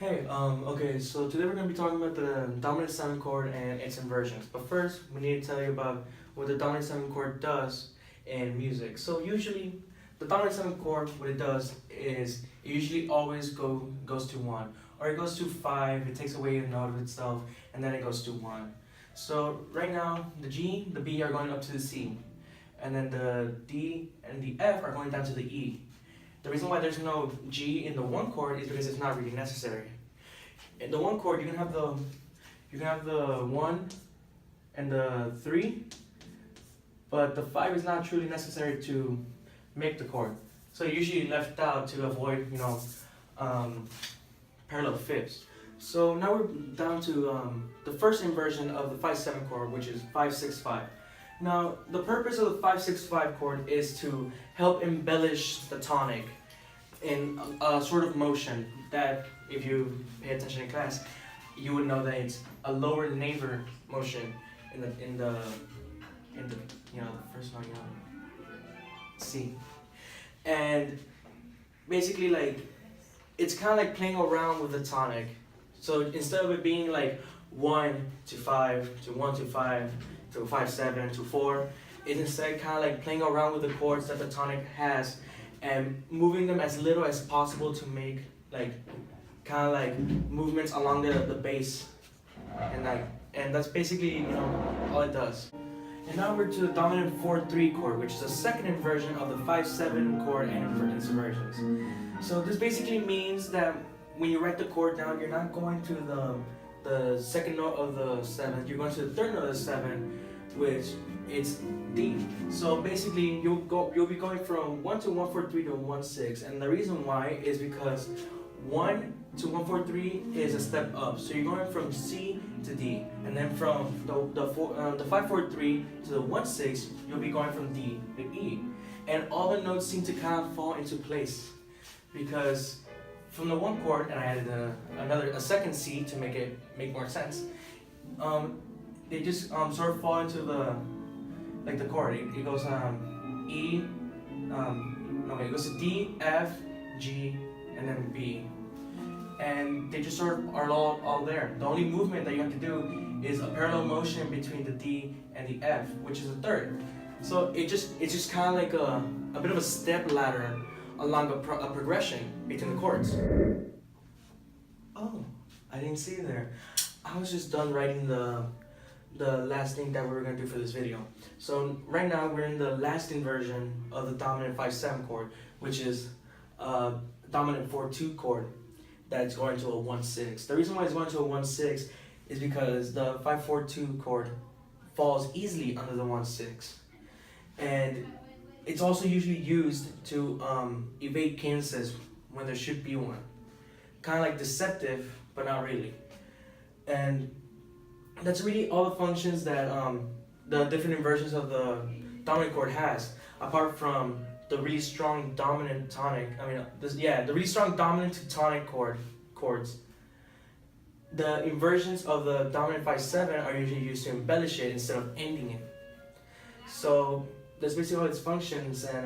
Okay, so today we're going to be talking about the dominant 7 chord and its inversions. But first, we need to tell you about what the dominant 7 chord does in music. So usually, the dominant 7 chord, what it does is, it usually always goes to 1. Or it goes to 5, it takes away a note of itself, and then it goes to 1. So right now, the G, the B are going up to the C. And then the D and the F are going down to the E. The reason why there's no G in the 1 chord is because it's not really necessary. In the 1 chord, you can have the 1 and the 3, but the 5 is not truly necessary to make the chord. So usually left out to avoid, parallel fifths. So now we're down to the first inversion of the 5/7 chord, which is 5/6/5. Now, the purpose of the 5/6/5 chord is to help embellish the tonic in a sort of motion that, if you pay attention in class, you would know that it's a lower neighbor motion in the the first note, C. And basically, it's kind of like playing around with the tonic. So instead of it being like 1 to 5 to 1 to 5 to 5/7 to 4, it's instead kind of like playing around with the chords that the tonic has and moving them as little as possible to make movements along the bass, and that's basically all it does. And now we're to the dominant 4/3 chord, which is the second inversion of the 5/7 chord and its inversions. So this basically means that when you write the chord down, you're not going to the second note of the 7th, you're going to the third note of the 7th, which it's D. So basically you'll be going from 1 to 1/4/3 to 1/6, and the reason why is because 1 to 1/4/3 is a step up. So you're going from C to D, and then from the 5/4/3 to the 1/6, you'll be going from D to E, and all the notes seem to kind of fall into place because from the 1 chord, and I added a second C to make more sense. They just sort of fall into the chord. It goes E, it goes to D, F, G, and then B, and they just sort of are all there. The only movement that you have to do is a parallel motion between the D and the F, which is a third. So it's just kind of like a bit of a step ladder along a progression between the chords. Oh, I didn't see it there. I was just done writing the last thing that we were going to do for this video. So right now we're in the last inversion of the dominant 5/7 chord, which is dominant 4/2 chord that's going to a 1/6. The reason why it's going to a 1/6 is because the 5/4/2 chord falls easily under the 1/6. And it's also usually used to evade cadences when there should be one. Kind of like deceptive, but not really. And that's really all the functions that the different inversions of the dominant chord has, apart from the really strong dominant tonic. The really strong dominant to tonic chords. The inversions of the dominant 5/7 are usually used to embellish it instead of ending it. So that's basically all its functions, and